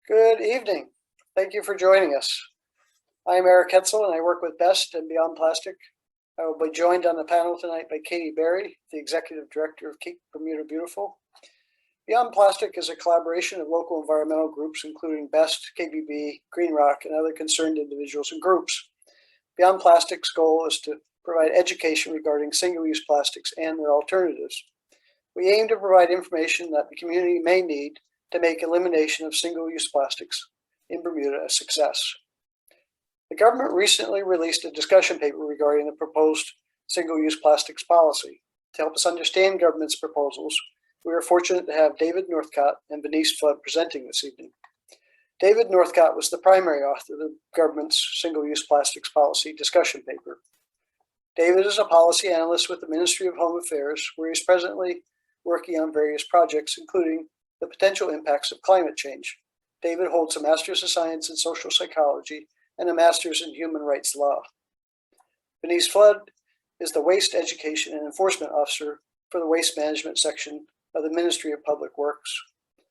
Good evening. Thank you for joining us. I'm Erich Hetzel and I work with BEST and Beyond Plastic. I will be joined on the panel tonight by Katie Berry, the Executive Director of Keep Bermuda Beautiful. Beyond Plastic is a collaboration of local environmental groups, including BEST, KBB, Green Rock, and other concerned individuals and groups. Beyond Plastic's goal is to provide education regarding single-use plastics and their alternatives. We aim to provide information that the community may need to make elimination of single-use plastics in Bermuda a success. The government recently released a discussion paper regarding the proposed single-use plastics policy. To help us understand government's proposals, we are fortunate to have David Northcott and Vanese Flood presenting this evening. David Northcott was the primary author of the government's single-use plastics policy discussion paper. David is a policy analyst with the Ministry of Home Affairs, where he is presently working on various projects, including the potential impacts of climate change. David holds a Master's of Science in Social Psychology and a Master's in Human Rights Law. Vanese Flood is the Waste Education and Enforcement Officer for the Waste Management section of the Ministry of Public Works.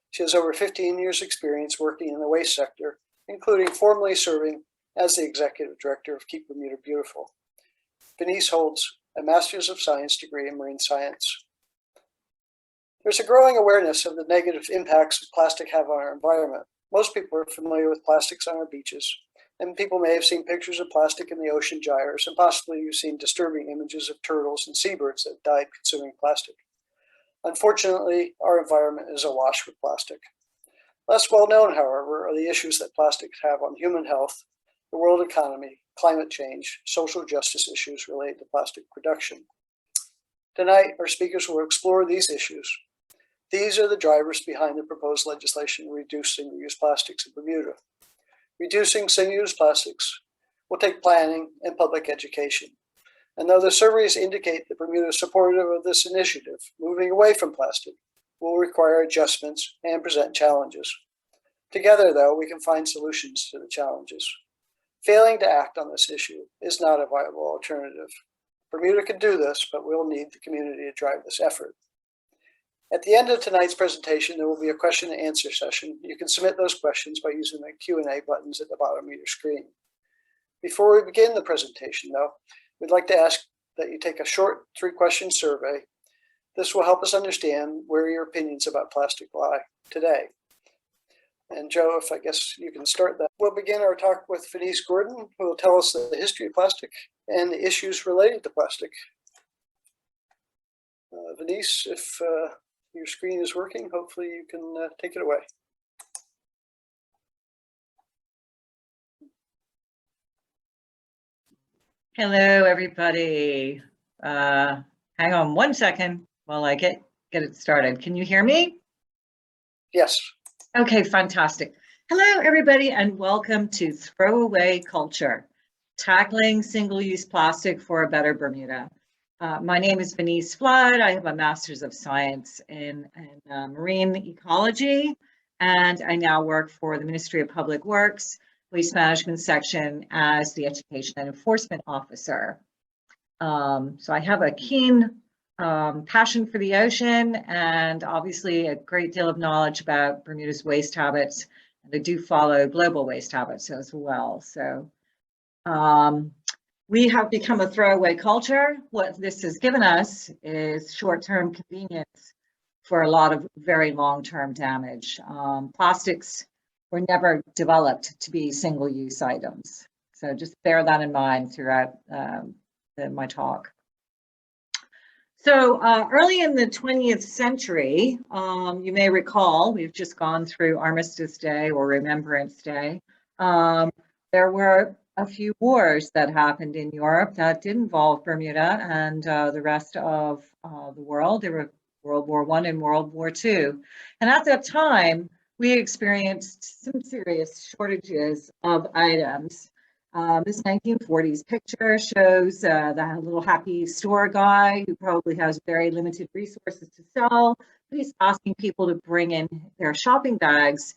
She has over 15 years' experience working in the waste sector, including formerly serving as the Executive Director of Keep Bermuda Beautiful. Vanese holds a Master's of Science degree in Marine Science. There's a growing awareness of the negative impacts that plastic have on our environment. Most people are familiar with plastics on our beaches, and people may have seen pictures of plastic in the ocean gyres, and possibly you've seen disturbing images of turtles and seabirds that died consuming plastic. Unfortunately, our environment is awash with plastic. Less well known, however, are the issues that plastics have on human health, the world economy, climate change, social justice issues related to plastic production. Tonight, our speakers will explore these issues. These are the drivers behind the proposed legislation to reduce single-use plastics in Bermuda. Reducing single-use plastics will take planning and public education. And though the surveys indicate that Bermuda is supportive of this initiative, moving away from plastic will require adjustments and present challenges. Together, though, we can find solutions to the challenges. Failing to act on this issue is not a viable alternative. Bermuda can do this, but we'll need the community to drive this effort. At the end of tonight's presentation, there will be a question and answer session. You can submit those questions by using the Q&A buttons at the bottom of your screen. Before we begin the presentation, though, we'd like to ask that you take a short 3-question survey. This will help us understand where your opinions about plastic lie today. And Joe, if I guess you can start that. We'll begin our talk with Vanese Gordon, who will tell us the history of plastic and the issues related to plastic. Vanese, if your screen is working, hopefully you can take it away. Hello, everybody. Hang on one second while I get it started. Can you hear me? Yes. Okay, fantastic. Hello, everybody, and welcome to Throwaway Culture, Tackling Single-Use Plastic for a Better Bermuda. My name is Vanese Flood. I have a Master's of Science in Marine Ecology, and I now work for the Ministry of Public Works, Waste Management section as the Education and Enforcement Officer. So I have a keen passion for the ocean and obviously a great deal of knowledge about Bermuda's waste habits, and I do follow global waste habits as well. So we have become a throwaway culture. What this has given us is short-term convenience for a lot of very long-term damage. Plastics were never developed to be single-use items. So just bear that in mind throughout my talk. So early in the 20th century, you may recall, we've just gone through Armistice Day or Remembrance Day. There were a few wars that happened in Europe that did involve Bermuda and the rest of the world. There were World War I and World War II. And at that time, we experienced some serious shortages of items. This 1940s picture shows the little happy store guy who probably has very limited resources to sell, but he's asking people to bring in their shopping bags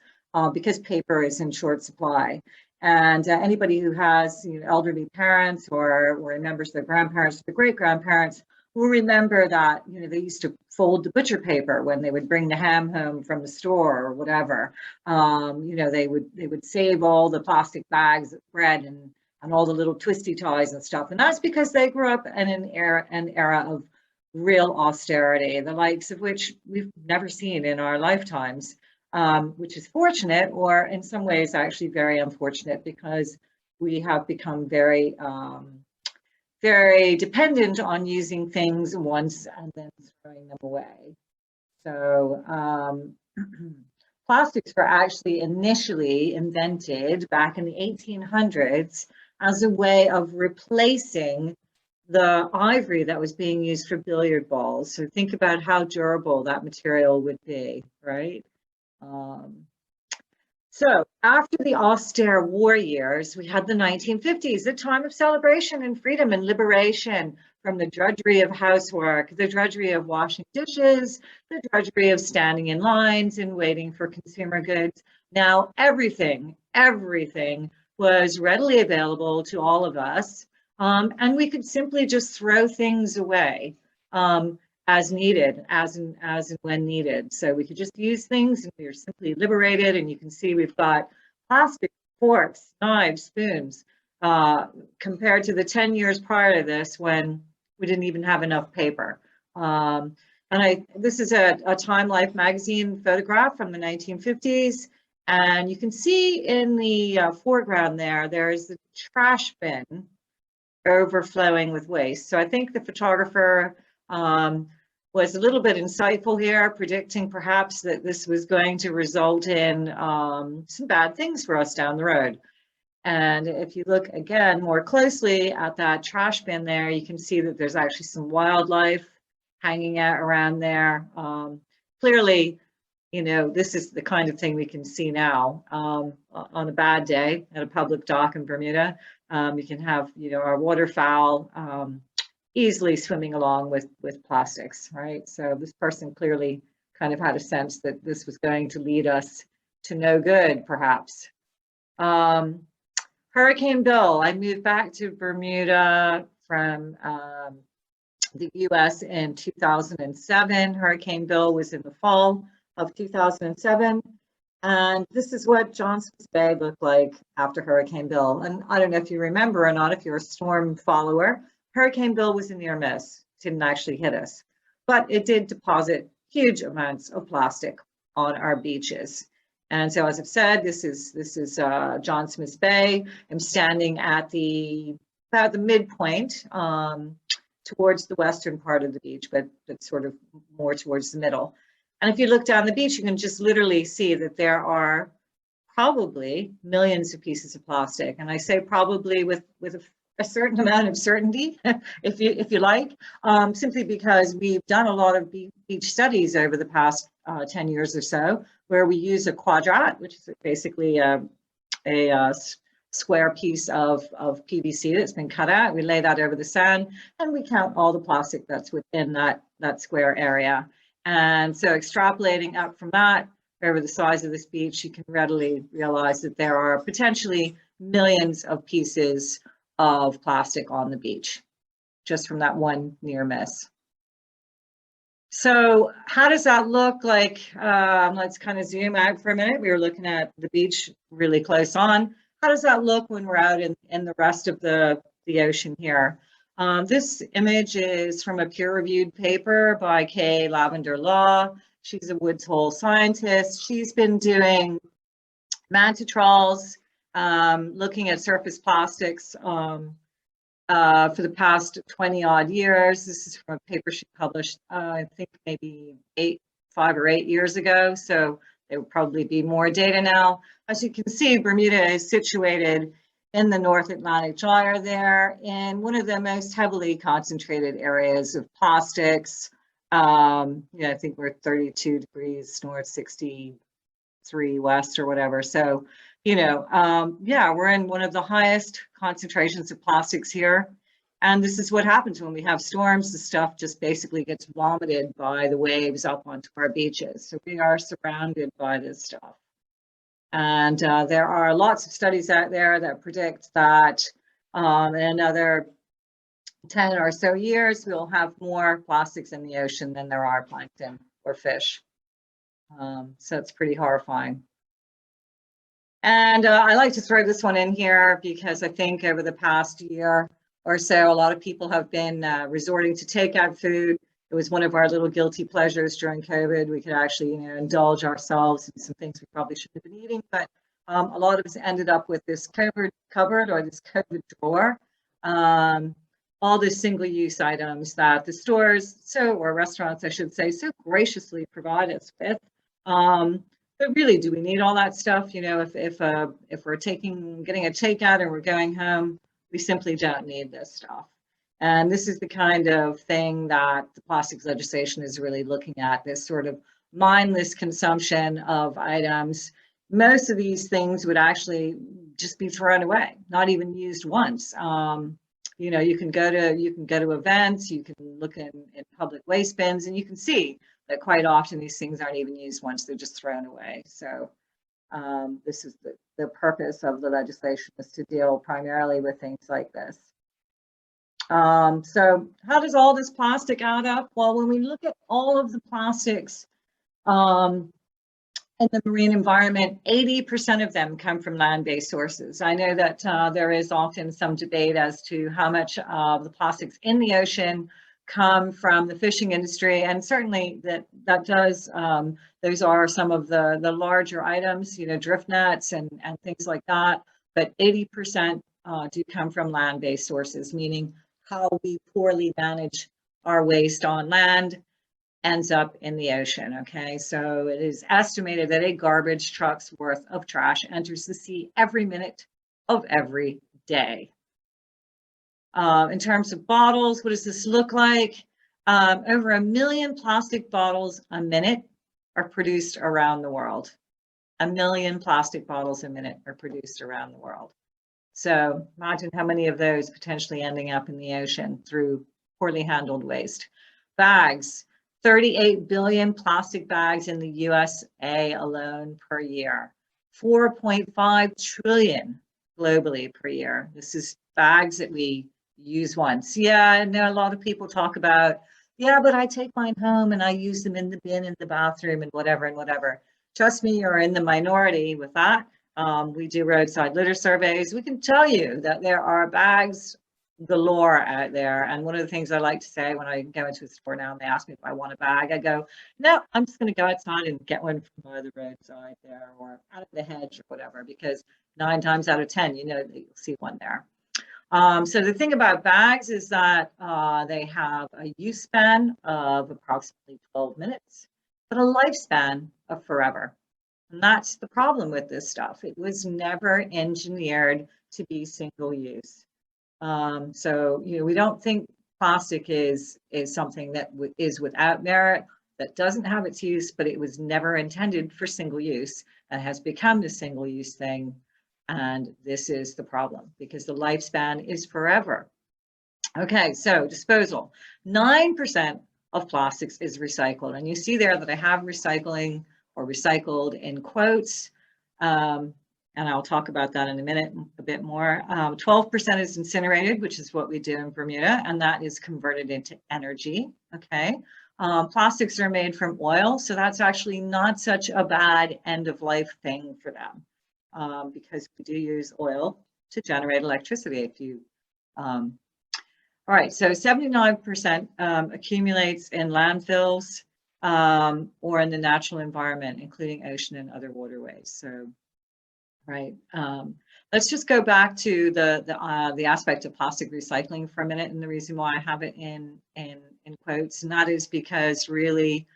because paper is in short supply. And anybody who has elderly parents or remembers their grandparents or great-grandparents who remember that, you know, they used to fold the butcher paper when they would bring the ham home from the store or whatever. You know, they would save all the plastic bags of bread and all the little twisty ties and stuff. And that's because they grew up in an era of real austerity, the likes of which we've never seen in our lifetimes, which is fortunate, or in some ways actually very unfortunate, because we have become very very dependent on using things once and then throwing them away. So plastics were actually initially invented back in the 1800s as a way of replacing the ivory that was being used for billiard balls. So think about how durable that material would be, right? So after the austere war years, we had the 1950s, a time of celebration and freedom and liberation from the drudgery of housework, the drudgery of washing dishes, the drudgery of standing in lines and waiting for consumer goods. Now everything was readily available to all of us, and we could simply just throw things away as needed, as and when needed. So we could just use things and we were simply liberated. And you can see we've got plastic forks, knives, spoons, compared to the 10 years prior to this when we didn't even have enough paper. This is a Time Life magazine photograph from the 1950s. And you can see in the foreground there's the trash bin overflowing with waste. So I think the photographer was a little bit insightful here, predicting perhaps that this was going to result in some bad things for us down the road. And if you look again more closely at that trash bin there, you can see that there's actually some wildlife hanging out around there. Clearly, you know, this is the kind of thing we can see now on a bad day at a public dock in Bermuda. You can have, you know, our waterfowl easily swimming along with plastics, right? So this person clearly kind of had a sense that this was going to lead us to no good, perhaps. Hurricane Bill. I moved back to Bermuda from the US in 2007. Hurricane Bill was in the fall of 2007. And this is what Johnson's Bay looked like after Hurricane Bill. And I don't know if you remember or not, if you're a storm follower, Hurricane Bill was a near miss, didn't actually hit us, but it did deposit huge amounts of plastic on our beaches. And so, as I've said, this is John Smith's Bay. I'm standing at about the midpoint towards the western part of the beach, but sort of more towards the middle. And if you look down the beach, you can just literally see that there are probably millions of pieces of plastic. And I say probably with a certain amount of certainty, if you like, simply because we've done a lot of beach studies over the past 10 years or so, where we use a quadrat, which is basically a square piece of PVC that's been cut out. We lay that over the sand and we count all the plastic that's within that square area. And so extrapolating up from that over the size of this beach, you can readily realize that there are potentially millions of pieces of plastic on the beach, just from that one near miss. So how does that look like? Let's kind of zoom out for a minute. We were looking at the beach really close on. How does that look when we're out in the rest of the ocean here? This image is from a peer-reviewed paper by Kay Lavender Law. She's a Woods Hole scientist. She's been doing manta trawls, looking at surface plastics for the past 20 odd years. This is from a paper she published, I think maybe 5 or 8 years ago. So there would probably be more data now. As you can see, Bermuda is situated in the North Atlantic Gyre there, in one of the most heavily concentrated areas of plastics. I think we're 32 degrees north, 63 west or whatever. So, we're in one of the highest concentrations of plastics here. And this is what happens when we have storms. The stuff just basically gets vomited by the waves up onto our beaches. So we are surrounded by this stuff. And there are lots of studies out there that predict that in another 10 or so years, we'll have more plastics in the ocean than there are plankton or fish. So it's pretty horrifying. And I like to throw this one in here because I think over the past year or so, a lot of people have been resorting to takeout food. It was one of our little guilty pleasures during COVID. We could actually, indulge ourselves in some things we probably shouldn't have been eating, but a lot of us ended up with this COVID cupboard or this COVID drawer. All the single-use items that the stores, or restaurants, I should say, so graciously provide us with. But really, do we need all that stuff? If we're getting a takeout and we're going home, we simply don't need this stuff. And this is the kind of thing that the plastics legislation is really looking at, this sort of mindless consumption of items. Most of these things would actually just be thrown away, not even used once. You can go to events, you can look in public waste bins, and you can see that quite often these things aren't even used once, they're just thrown away. So this is the purpose of the legislation, is to deal primarily with things like this. So how does all this plastic add up? Well, when we look at all of the plastics in the marine environment, 80% of them come from land-based sources. I know that there is often some debate as to how much of the plastics in the ocean come from the fishing industry, and certainly that does, those are some of the larger items, drift nets and things like that, but 80% do come from land-based sources, meaning how we poorly manage our waste on land ends up in the ocean. Okay, so it is estimated that a garbage truck's worth of trash enters the sea every minute of every day. In terms of bottles, what does this look like? Over 1 million plastic bottles a minute are produced around the world. 1 million plastic bottles a minute are produced around the world. So imagine how many of those potentially ending up in the ocean through poorly handled waste. Bags, 38 billion plastic bags in the USA alone per year. 4.5 trillion globally per year. This is bags that we use once. Yeah, I know a lot of people talk about, yeah, but I take mine home and I use them in the bin in the bathroom and whatever. Trust me, you're in the minority with that. We do roadside litter surveys. We can tell you that there are bags galore out there. And one of the things I like to say when I go into a store now and they ask me if I want a bag, I go, no, I'm just going to go outside and get one from by the roadside there or out of the hedge or whatever, because 9 times out of 10, that you'll see one there. So the thing about bags is that they have a use span of approximately 12 minutes, but a lifespan of forever. And that's the problem with this stuff. It was never engineered to be single use. So, we don't think plastic is something that is without merit, that doesn't have its use, but it was never intended for single use and has become the single use thing. And this is the problem because the lifespan is forever. Okay, so disposal. 9% of plastics is recycled. And you see there that I have recycling or recycled in quotes. And I'll talk about that in a minute, a bit more. 12% is incinerated, which is what we do in Bermuda, and that is converted into energy, okay? Plastics are made from oil, so that's actually not such a bad end-of-life thing for them, because we do use oil to generate electricity. All right, so 79% accumulates in landfills or in the natural environment, including ocean and other waterways. So, right. Let's just go back to the aspect of plastic recycling for a minute, and the reason why I have it in quotes, and that is because really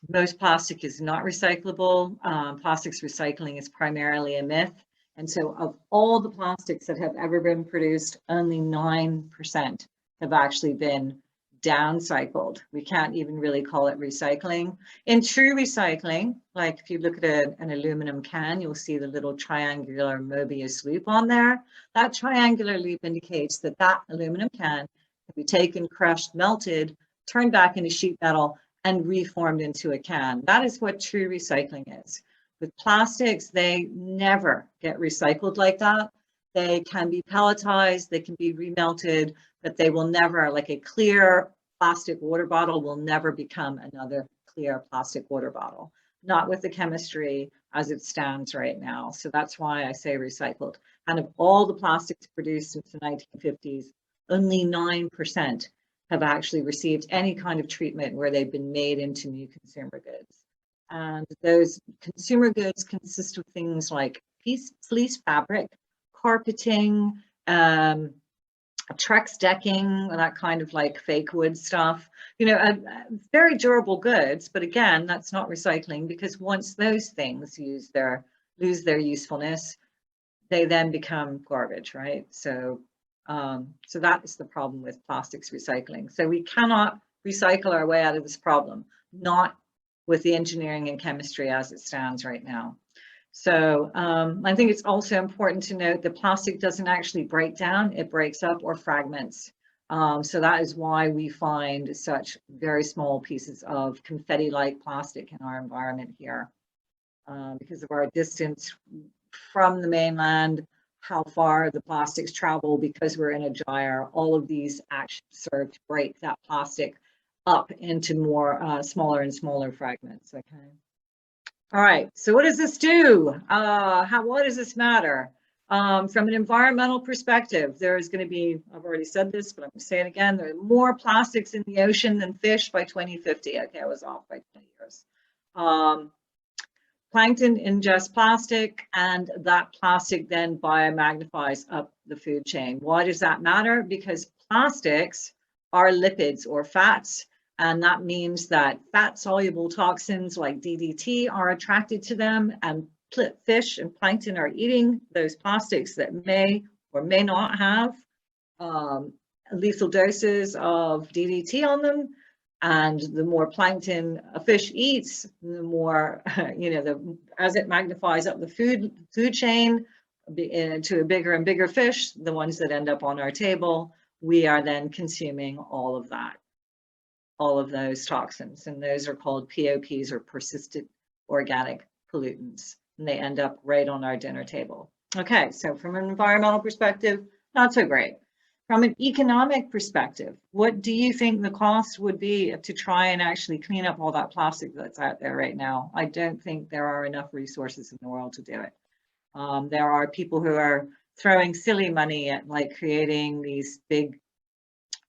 most plastic is not recyclable. Plastics recycling is primarily a myth, and so of all the plastics that have ever been produced, only 9% have actually been downcycled. We can't even really call it recycling. In true recycling, like if you look at an aluminum can, you'll see the little triangular Mobius loop on there. That triangular loop indicates that that aluminum can can be taken, crushed, melted, turned back into sheet metal, and reformed into a can. That is what true recycling is. With plastics, they never get recycled like that. They can be pelletized, they can be remelted, but they will never, like a clear plastic water bottle will never become another clear plastic water bottle, not with the chemistry as it stands right now. So that's why I say recycled. And of all the plastics produced since the 1950s, only 9% have actually received any kind of treatment where they've been made into new consumer goods. And those consumer goods consist of things like fleece fabric, carpeting, Trex decking, that kind of like fake wood stuff, you know, very durable goods. But again, that's not recycling, because once those things lose their usefulness, they then become garbage, right? So, so that is the problem with plastics recycling. So we cannot recycle our way out of this problem, not with the engineering and chemistry as it stands right now. So I think it's also important to note that plastic doesn't actually break down, it breaks up or fragments. So that is why we find such very small pieces of confetti-like plastic in our environment here, because of our distance from the mainland, how far the plastics travel, because we're in a gyre. All of these actions serve to break that plastic up into more smaller and smaller fragments. Okay. All right, so what does this do? What does this matter? From an environmental perspective, there's going to be, I've already said this, but I'm going to say it again, there are more plastics in the ocean than fish by 2050. Okay, I was off by 20 years. Plankton ingests plastic, and that plastic then biomagnifies up the food chain. Why does that matter? Because plastics are lipids or fats. And that means that fat-soluble toxins like DDT are attracted to them, and fish and plankton are eating those plastics that may or may not have lethal doses of DDT on them. And the more plankton a fish eats, the more, as it magnifies up the food chain to a bigger and bigger fish, the ones that end up on our table, we are then consuming all of that. All of those toxins, and those are called POPs, or persistent organic pollutants, and they end up right on our dinner table. Okay, so from an environmental perspective, not so great. From an economic perspective, what do you think the cost would be to try and actually clean up all that plastic that's out there right now? I don't think there are enough resources in the world to do it. There are people who are throwing silly money at like creating these big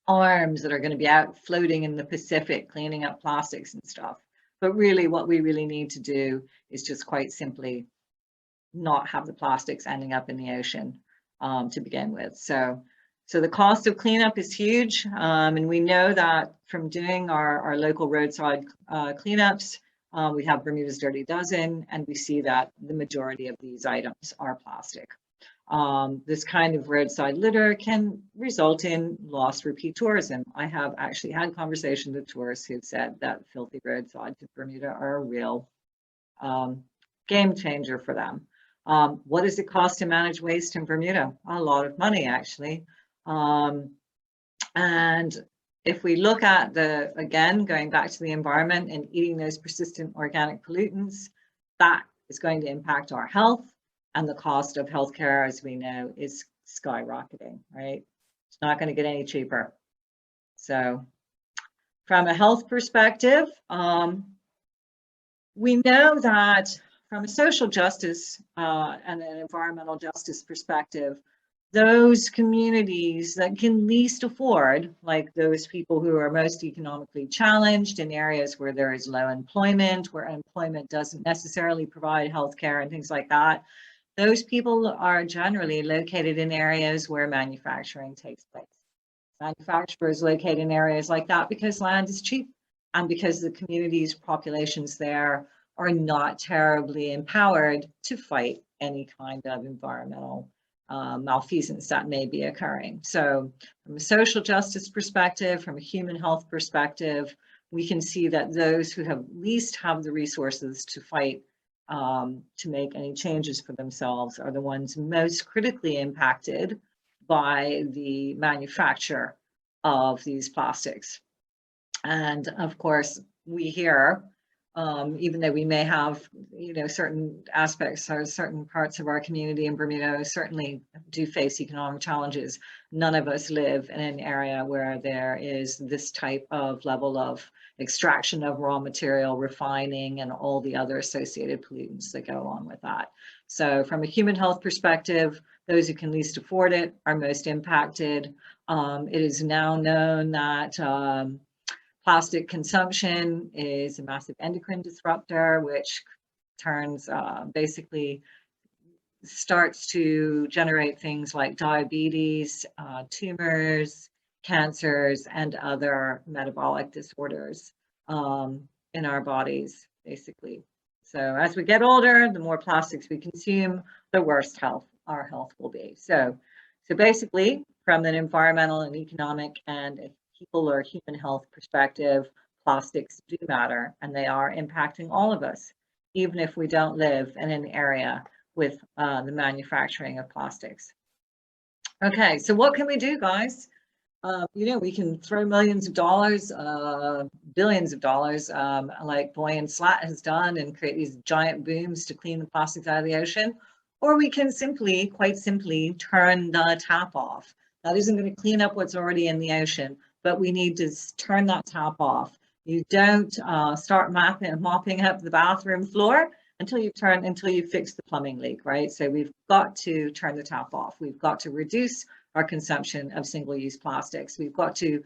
arms that are going to be out floating in the Pacific cleaning up plastics and stuff. But really what we really need to do is just quite simply not have the plastics ending up in the ocean to begin with. So the cost of cleanup is huge, and we know that from doing our local roadside cleanups. We have Bermuda's Dirty Dozen, and we see that the majority of these items are plastic. This kind of roadside litter can result in lost repeat tourism. I have actually had conversations with tourists who've said that filthy roadsides in Bermuda are a real game changer for them. What does it cost to manage waste in Bermuda? A lot of money, actually. And if we look at again, going back to the environment and eating those persistent organic pollutants, that is going to impact our health. And the cost of healthcare, as we know, is skyrocketing, right? It's not going to get any cheaper. So from a health perspective, we know that from a social justice and an environmental justice perspective, those communities that can least afford, like those people who are most economically challenged in areas where there is low employment, where employment doesn't necessarily provide healthcare and things like that, those people are generally located in areas where manufacturing takes place. Manufacturers located in areas like that because land is cheap and because the community's populations there are not terribly empowered to fight any kind of environmental malfeasance that may be occurring. So from a social justice perspective, from a human health perspective, we can see that those who have least have the resources to fight to make any changes for themselves are the ones most critically impacted by the manufacture of these plastics. And of course, we here even though we may have, certain aspects or certain parts of our community in Bermuda certainly do face economic challenges, none of us live in an area where there is this type of level of extraction of raw material, refining, and all the other associated pollutants that go along with that. So from a human health perspective, those who can least afford it are most impacted. It is now known that plastic consumption is a massive endocrine disruptor, which turns basically starts to generate things like diabetes, tumors, cancers, and other metabolic disorders in our bodies, basically. So as we get older, the more plastics we consume, the worse our health will be. So basically, from an environmental and economic and a people or human health perspective, plastics do matter, and they are impacting all of us, even if we don't live in an area with the manufacturing of plastics. Okay, so what can we do, guys? We can throw millions of dollars, billions of dollars, like Boy and Slat has done, and create these giant booms to clean the plastics out of the ocean. Or we can quite simply, turn the tap off. That isn't going to clean up what's already in the ocean, but we need to turn that tap off. You don't start mopping up the bathroom floor until you fix the plumbing leak, right? So we've got to turn the tap off. We've got to reduce our consumption of single-use plastics. We've got to,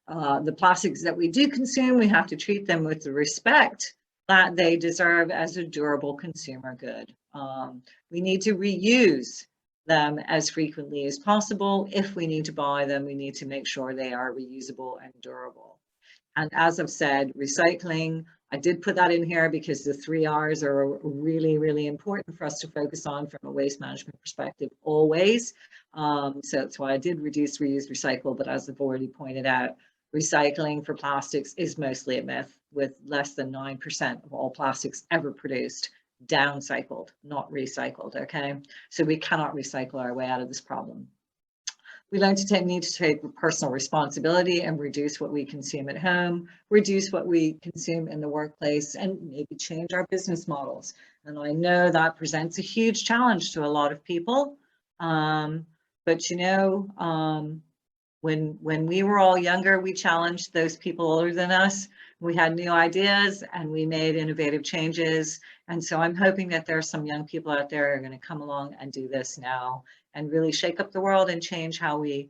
the plastics that we do consume, we have to treat them with the respect that they deserve as a durable consumer good. We need to reuse them as frequently as possible. If we need to buy them, we need to make sure they are reusable and durable. And as I've said, recycling, I did put that in here because the 3 R's are really, really important for us to focus on from a waste management perspective always. So that's why I did reduce, reuse, recycle. But as I've already pointed out, recycling for plastics is mostly a myth, with less than 9% of all plastics ever produced downcycled, not recycled, okay? So we cannot recycle our way out of this problem. We need to take personal responsibility and reduce what we consume at home, reduce what we consume in the workplace, and maybe change our business models. And I know that presents a huge challenge to a lot of people. But when we were all younger, we challenged those people older than us. We had new ideas and we made innovative changes. And so I'm hoping that there are some young people out there who are going to come along and do this now and really shake up the world and change how we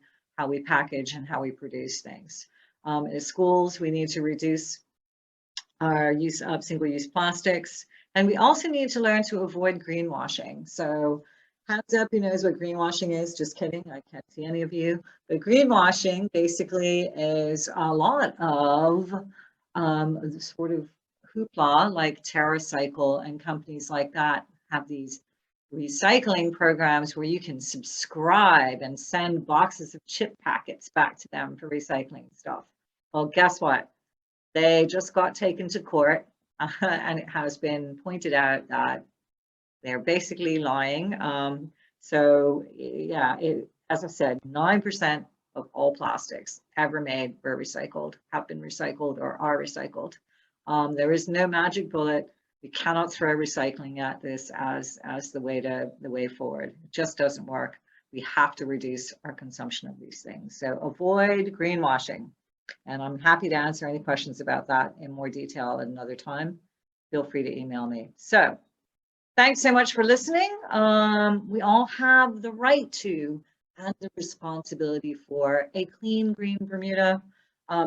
package and how we produce things. In schools, we need to reduce our use of single-use plastics. And we also need to learn to avoid greenwashing. So hands up, who knows what greenwashing is? Just kidding, I can't see any of you. But greenwashing basically is a lot of sort of hoopla, like TerraCycle and companies like that have these recycling programs where you can subscribe and send boxes of chip packets back to them for recycling stuff. Well, guess what? They just got taken to court and it has been pointed out that they're basically lying. So yeah, as I said, 9% of all plastics ever made were recycled, have been recycled, or are recycled. There is no magic bullet. We cannot throw recycling at this as the way forward. It just doesn't work. We have to reduce our consumption of these things. So avoid greenwashing. And I'm happy to answer any questions about that in more detail at another time. Feel free to email me. So thanks so much for listening. We all have the right to and the responsibility for a clean, green Bermuda.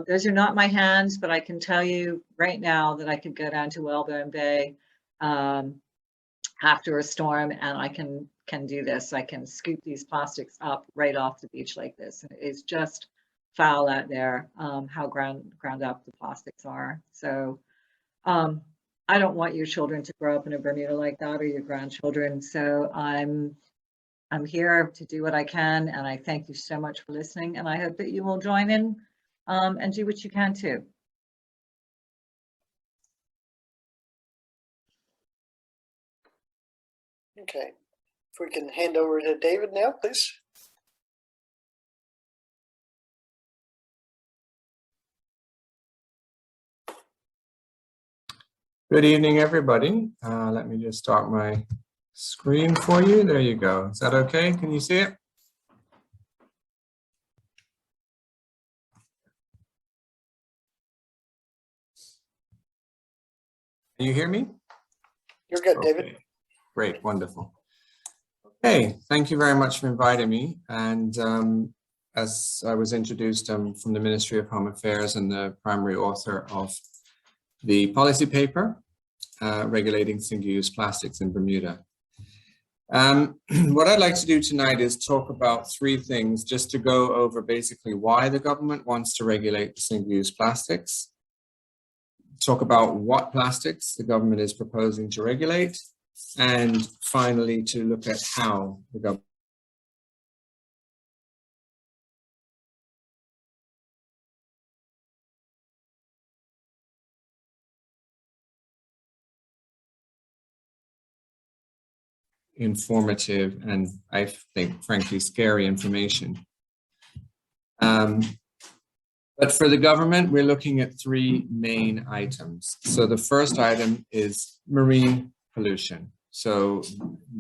Those are not my hands, but I can tell you right now that I could go down to Whalebone Bay after a storm and I can do this. I can scoop these plastics up right off the beach like this. And it's just foul out there, how ground up the plastics are. So I don't want your children to grow up in a Bermuda like that, or your grandchildren. So I'm here to do what I can, and I thank you so much for listening, and I hope that you will join in and do what you can too. Okay, if we can hand over to David now, please. Good evening, everybody. Let me just start my screen for you. There you go. Is that okay? Can you see it? Can you hear me? You're good, David. Okay. Great, wonderful. Okay, thank you very much for inviting me. And as I was introduced, I'm from the Ministry of Home Affairs and the primary author of the policy paper regulating single-use plastics in Bermuda. What I'd like to do tonight is talk about three things, just to go over basically why the government wants to regulate the single-use plastics, talk about what plastics the government is proposing to regulate, and finally to look at how the government informative and I think frankly scary information. But for the government, we're looking at three main items. So the first item is marine pollution. So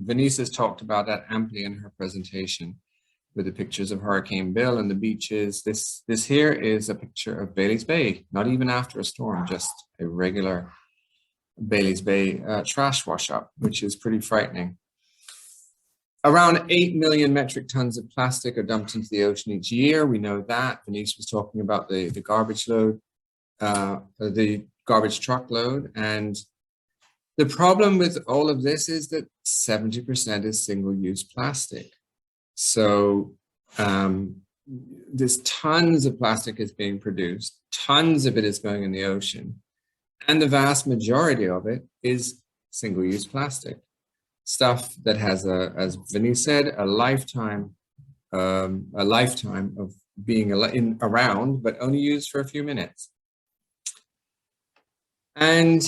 Vanese has talked about that amply in her presentation with the pictures of Hurricane Bill and the beaches. This here is a picture of Bailey's Bay, not even after a storm, just a regular Bailey's Bay trash wash up, which is pretty frightening. Around 8 million metric tons of plastic are dumped into the ocean each year. We know that. Vanese was talking about the garbage load, the garbage truck load. And the problem with all of this is that 70% is single-use plastic. So there's tons of plastic is being produced. Tons of it is going in the ocean. And the vast majority of it is single-use plastic. Stuff that has, as Vanese said, a lifetime of being around, but only used for a few minutes. And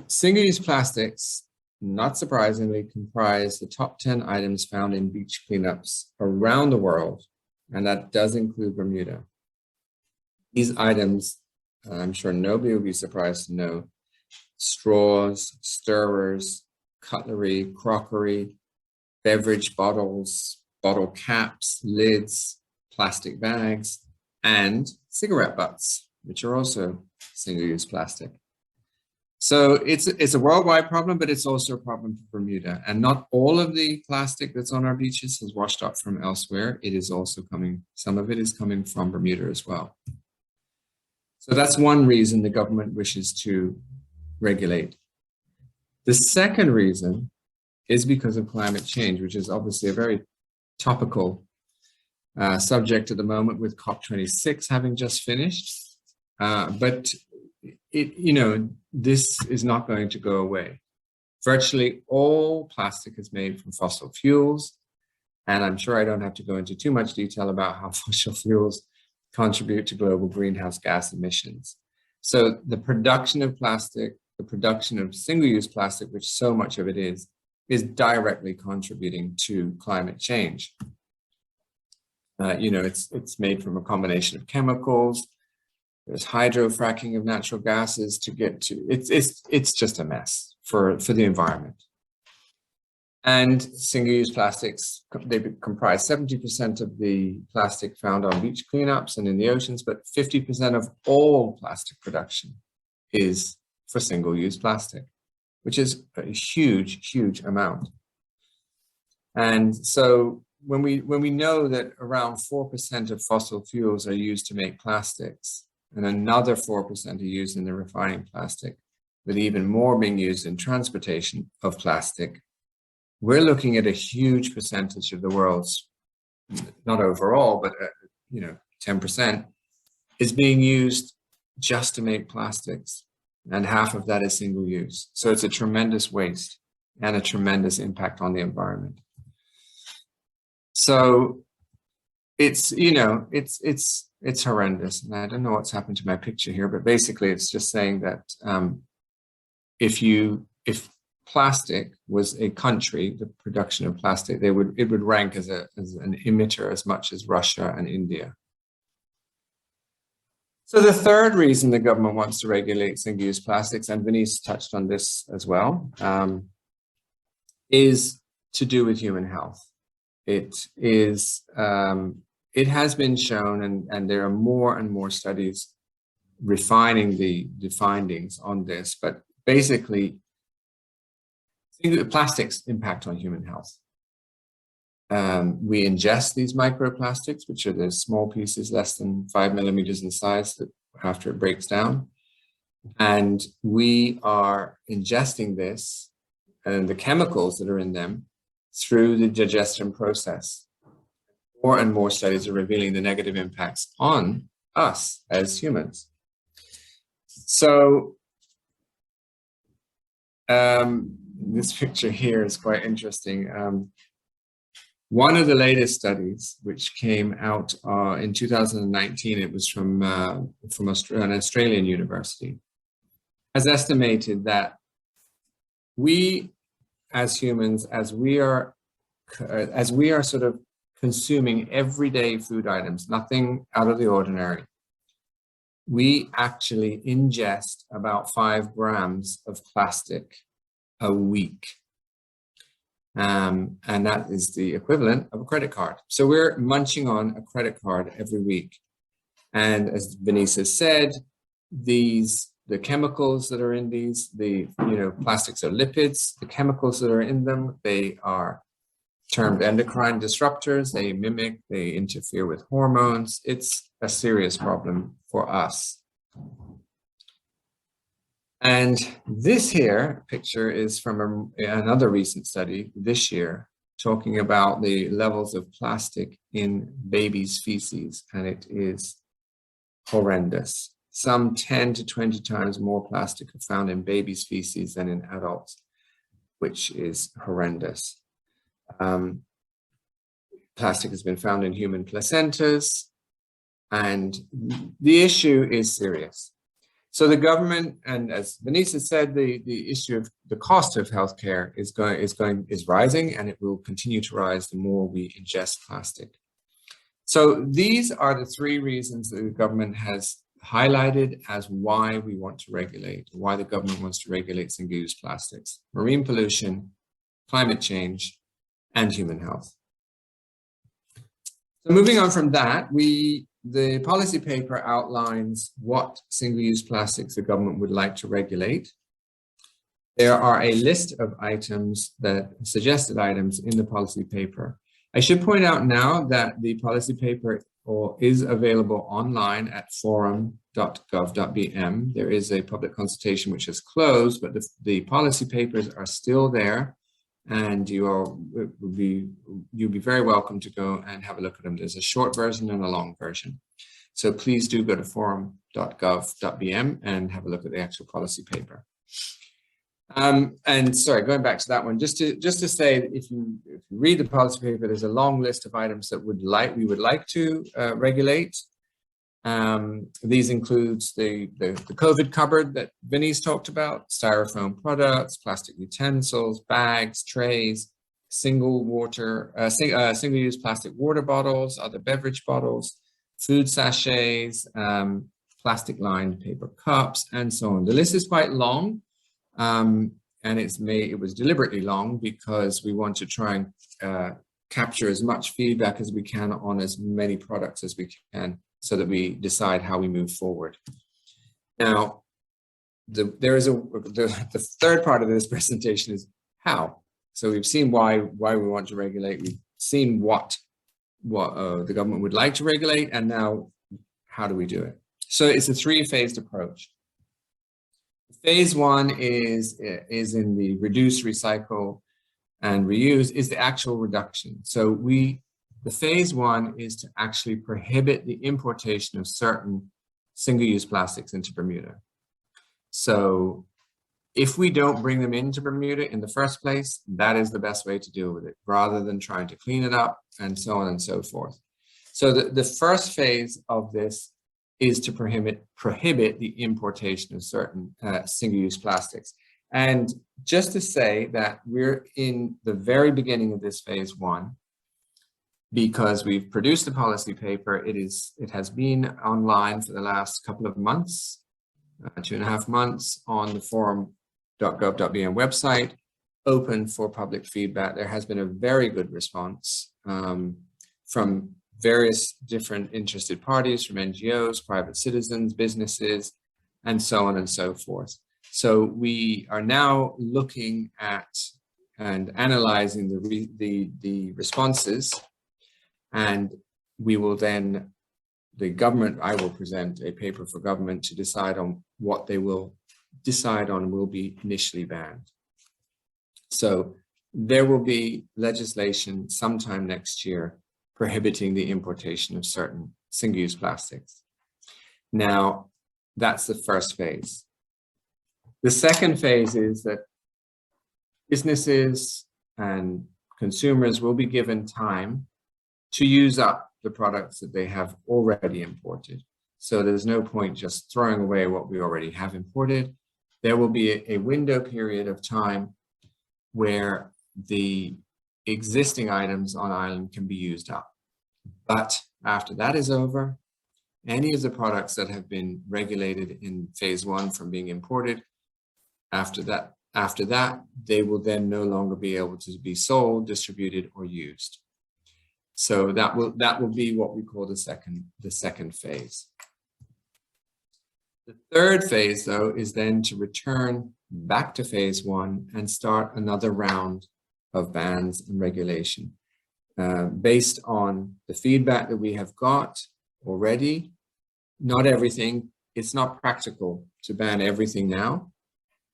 single-use plastics, not surprisingly, comprise the top 10 items found in beach cleanups around the world, and that does include Bermuda. These items, I'm sure nobody will be surprised to know, straws, stirrers, cutlery, crockery, beverage bottles, bottle caps, lids, plastic bags, and cigarette butts, which are also single-use plastic. So it's a worldwide problem, but it's also a problem for Bermuda. And not all of the plastic that's on our beaches has washed up from elsewhere. It is also coming, some of it is coming from Bermuda as well. So that's one reason the government wishes to regulate. The second reason is because of climate change, which is obviously a very topical subject at the moment with COP26 having just finished. But this is not going to go away. Virtually all plastic is made from fossil fuels. And I'm sure I don't have to go into too much detail about how fossil fuels contribute to global greenhouse gas emissions. So the production of plastic, the production of single-use plastic, which so much of it is directly contributing to climate change. It's made from a combination of chemicals. There's hydrofracking of natural gases to get to, it's just a mess for the environment. And single-use plastics, they comprise 70% of the plastic found on beach cleanups and in the oceans, but 50% of all plastic production is for single-use plastic, which is a huge, huge amount. And so when we know that around 4% of fossil fuels are used to make plastics, and another 4% are used in the refining plastic, with even more being used in transportation of plastic, we're looking at a huge percentage of the world's, not overall, but 10% is being used just to make plastics. And half of that is single use. So it's a tremendous waste and a tremendous impact on the environment. So it's horrendous. And I don't know what's happened to my picture here, but basically it's just saying that if plastic was a country, the production of plastic, it would rank as an emitter as much as Russia and India. So the third reason the government wants to regulate single-use plastics, and Vanese touched on this as well, is to do with human health. It has been shown, and there are more and more studies refining the findings on this, but basically, plastics impact on human health. We ingest these microplastics, which are the small pieces less than 5 millimeters in size that after it breaks down. And we are ingesting this and the chemicals that are in them through the digestion process. More and more studies are revealing the negative impacts on us as humans. So this picture here is quite interesting. One of the latest studies, which came out in 2019, it was from an Australian university, has estimated that we, as humans, as we are sort of consuming everyday food items, nothing out of the ordinary, we actually ingest about 5 grams of plastic a week. And that is the equivalent of a credit card. So we're munching on a credit card every week. And as Vanese has said, the chemicals that are in these, plastics are lipids, the chemicals that are in them, they are termed endocrine disruptors. They mimic, they interfere with hormones. It's a serious problem for us. And this here picture is from another recent study this year, talking about the levels of plastic in babies' feces, and it is horrendous. Some 10 to 20 times more plastic are found in babies' feces than in adults, which is horrendous. Plastic has been found in human placentas, and the issue is serious. So the government, and as Vanese said, the issue of the cost of healthcare is rising, and it will continue to rise the more we ingest plastic. So these are the 3 reasons that the government has highlighted as why we want to regulate, why the government wants to regulate single-use plastics: marine pollution, climate change, and human health. So moving on from that, the policy paper outlines what single-use plastics the government would like to regulate. There are a list of items, suggested items in the policy paper. I should point out now that the policy paper is available online at forum.gov.bm. There is a public consultation which has closed, but the policy papers are still there, and you'll be very welcome to go and have a look at them. There's a short version and a long version. So please do go to forum.gov.bm and have a look at the actual policy paper. And sorry, going back to that one, just to say that if you read the policy paper, there's a long list of items that we would like to regulate. These includes the COVID cupboard that Vanese talked about, styrofoam products, plastic utensils, bags, trays, single-use plastic water bottles, other beverage bottles, food sachets, plastic-lined paper cups, and so on. The list is quite long, and it was deliberately long because we want to try and capture as much feedback as we can on as many products as we can, so that we decide how we move forward. Now, the third part of this presentation is how. So we've seen why we want to regulate. We've seen what the government would like to regulate, and now how do we do it? So it's a 3-phased approach. Phase 1 is in the reduce, recycle, and reuse is the actual reduction. So the phase 1 is to actually prohibit the importation of certain single-use plastics into Bermuda. So if we don't bring them into Bermuda in the first place, that is the best way to deal with it, rather than trying to clean it up and so on and so forth. So the first phase of this is to prohibit the importation of certain single-use plastics. And just to say that we're in the very beginning of this phase 1, because we've produced a policy paper. It has been online for the last couple of months, 2.5 months, on the forum.gov.bm website, open for public feedback. There has been a very good response from various different interested parties, from NGOs, private citizens, businesses, and so on and so forth. So we are now looking at and analyzing the responses, and we will then, I will present a paper for government to decide on what they will decide on will be initially banned. So there will be legislation sometime next year prohibiting the importation of certain single-use plastics. Now, that's the first phase. The second phase is that businesses and consumers will be given time to use up the products that they have already imported. So there's no point just throwing away what we already have imported. There will be a window period of time where the existing items on island can be used up. But after that is over, any of the products that have been regulated in phase 1 from being imported, after that, they will then no longer be able to be sold, distributed, or used. So that will be what we call the second phase. The third phase, though, is then to return back to phase 1 and start another round of bans and regulation. Based on the feedback that we have got already, not everything, it's not practical to ban everything now.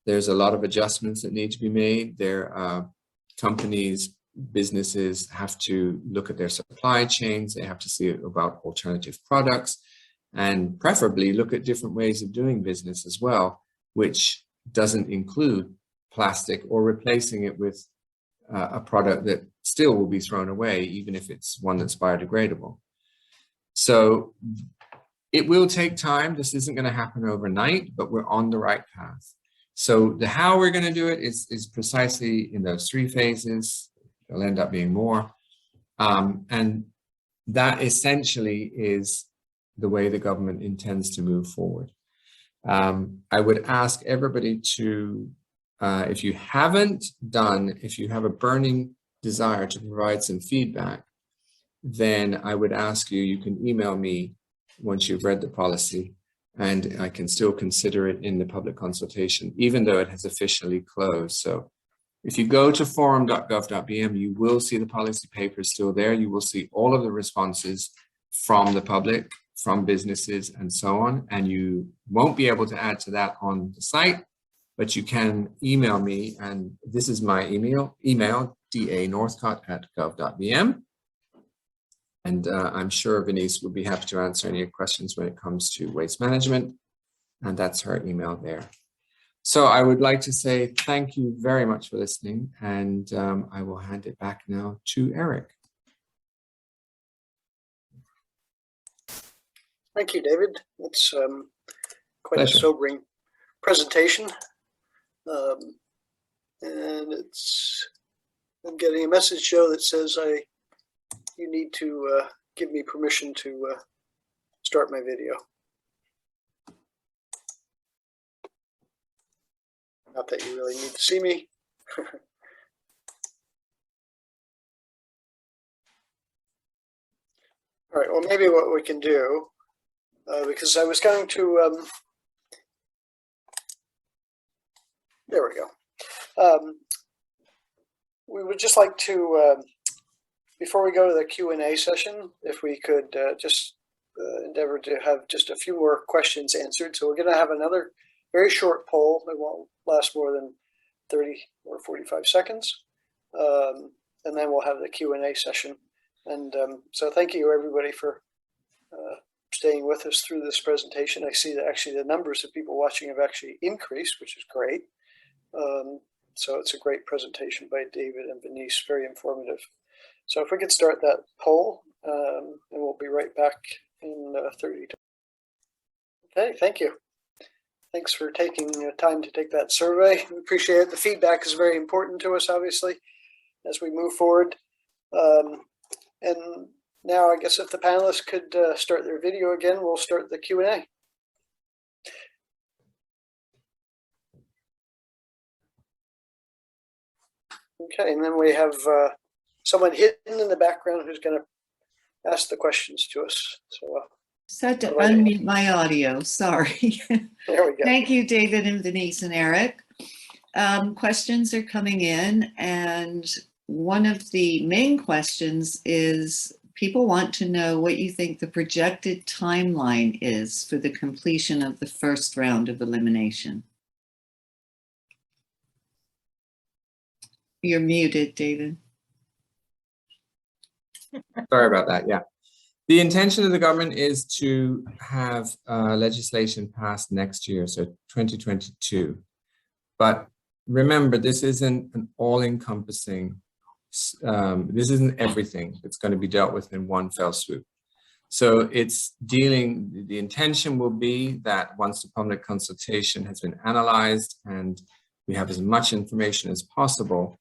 There's a lot of adjustments that need to be made. There are companies, businesses have to look at their supply chains. They have to see about alternative products, and preferably look at different ways of doing business as well, which doesn't include plastic or replacing it with a product that still will be thrown away, even if it's one that's biodegradable. So it will take time. This isn't going to happen overnight, but we're on the right path. So the how we're going to do it is precisely in those 3 phases. There'll end up being more. And that essentially is the way the government intends to move forward. I would ask everybody to, if you have a burning desire to provide some feedback, then I would ask you can email me once you've read the policy, and I can still consider it in the public consultation, even though it has officially closed. So if you go to forum.gov.bm, you will see the policy paper still there. You will see all of the responses from the public, from businesses, and so on. And you won't be able to add to that on the site, but you can email me, and this is my email danorthcott@gov.bm. And I'm sure Vanese will be happy to answer any questions when it comes to waste management. And that's her email there. So I would like to say thank you very much for listening. And I will hand it back now to Erich. Thank you, David. It's quite Pleasure. a sobering presentation. And I'm getting a message, Joe, that says you need to give me permission to start my video. Not that you really need to see me. All right, well, maybe what we can do, because I was going to, there we go. We would just like to, before we go to the Q&A session, if we could just endeavor to have just a few more questions answered. So we're going to have another very short poll. It won't last more than 30 or 45 seconds. And then we'll have the Q&A session. And so thank you, everybody, for staying with us through this presentation. I see that actually the numbers of people watching have actually increased, which is great. So it's a great presentation by David and Vanese, very informative. So if we could start that poll, and we'll be right back in 30. Okay, thank you. Thanks for taking time to take that survey. We appreciate it. The feedback is very important to us, obviously, as we move forward. And now I guess if the panelists could start their video again, we'll start the Q&A. Okay, and then we have someone hidden in the background who's going to ask the questions to us. So Just had to unmute my audio, sorry. there we go. Thank you, David and Vanese and Erich. Questions are coming in, and one of the main questions is people want to know what you think the projected timeline is for the completion of the first round of elimination. You're muted, David. Sorry about that. Yeah. The intention of the government is to have legislation passed next year, so 2022. But remember, this isn't an all-encompassing, this isn't everything that's going to be dealt with in one fell swoop. So it's dealing, the intention will be that once the public consultation has been analyzed and we have as much information as possible,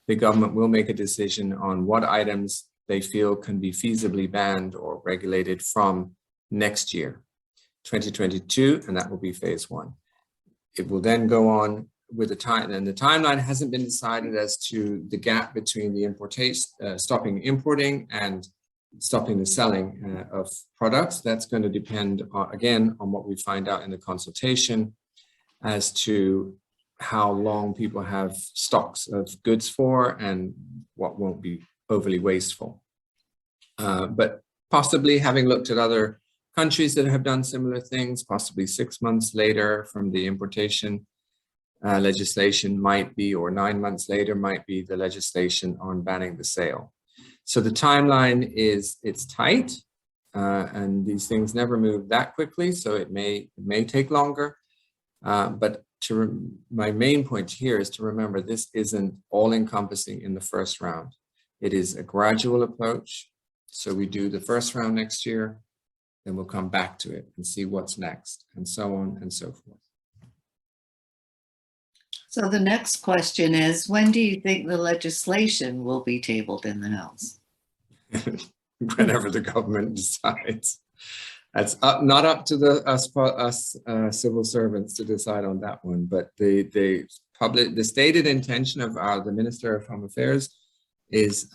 the government will make a decision on what items they feel can be feasibly banned or regulated from next year, 2022, and that will be phase one. It will then go on with the time, and the timeline hasn't been decided as to the gap between the importation, stopping importing and stopping the selling of products. That's going to depend on, again, on what we find out in the consultation as to how long people have stocks of goods for and what won't be overly wasteful. But possibly having looked at other countries that have done similar things, possibly 6 months later from the importation legislation might be, or 9 months later might be the legislation on banning the sale. So the timeline is, it's tight, and these things never move that quickly, so it may take longer. But my main point here is to remember this isn't all-encompassing in the first round. It is a gradual approach. So we do the first round next year, then we'll come back to it and see what's next, and so on and so forth. So the next question is, when do you think the legislation will be tabled in the House? Whenever the government decides. That's not up to us civil servants to decide on that one, but the stated intention of the Minister of Home Affairs is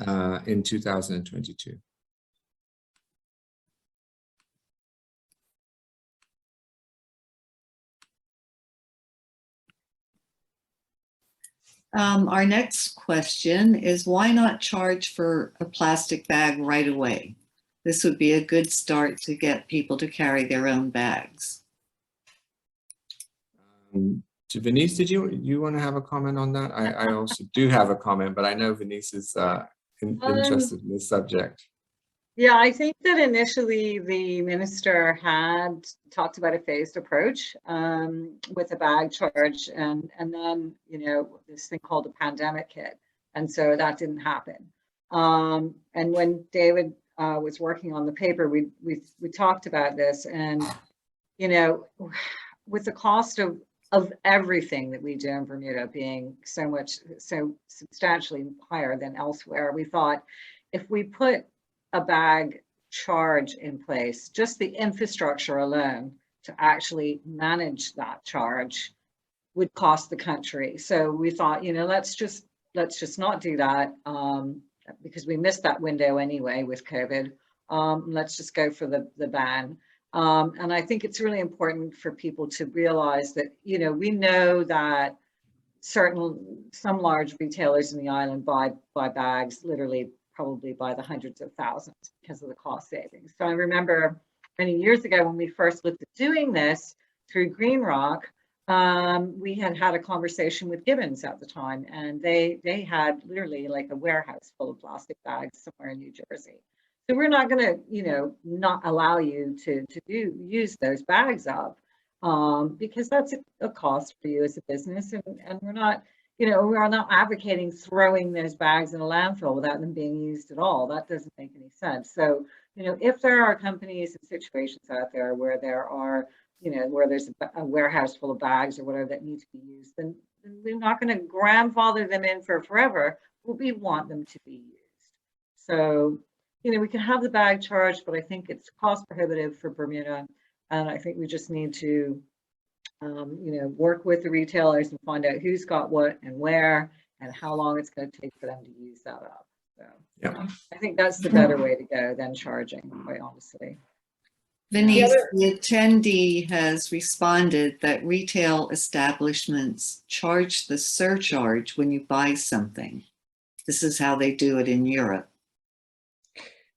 in 2022. Our next question is, why not charge for a plastic bag right away? This would be a good start to get people to carry their own bags. Vanese, did you want to have a comment on that? I also do have a comment, but I know Vanese is interested in this subject. Yeah, I think that initially the minister had talked about a phased approach with a bag charge, and then, you know, this thing called a pandemic hit, and so that didn't happen. And when David was working on the paper, we talked about this, and, you know, with the cost of everything that we do in Bermuda being so substantially higher than elsewhere, we thought if we put a bag charge in place, just the infrastructure alone to actually manage that charge would cost the country. So we thought, you know, let's just not do that because we missed that window anyway with COVID. Let's just go for the ban. And I think it's really important for people to realize that, you know, we know that some large retailers in the island buy bags literally probably by the hundreds of thousands because of the cost savings. So I remember many years ago when we first looked at doing this through Green Rock, we had a conversation with Gibbons at the time, and they had literally like a warehouse full of plastic bags somewhere in New Jersey. So we're not going to, you know, not allow you to use those bags up because that's a cost for you as a business, and we're not. You know, we are not advocating throwing those bags in a landfill without them being used at all. That doesn't make any sense. So, you know, if there are companies and situations out there where there are, you know, where there's a warehouse full of bags or whatever that need to be used, then we're not going to grandfather them in for forever, but we want them to be used. So, we can have the bag charge, but I think it's cost prohibitive for Bermuda. And I think we just need to, work with the retailers and find out who's got what and where and how long it's going to take for them to use that up. So Yeah. I think that's the better way to go than charging, quite honestly. Vanese, the attendee has responded that retail establishments charge the surcharge when you buy something. This is how they do it in Europe.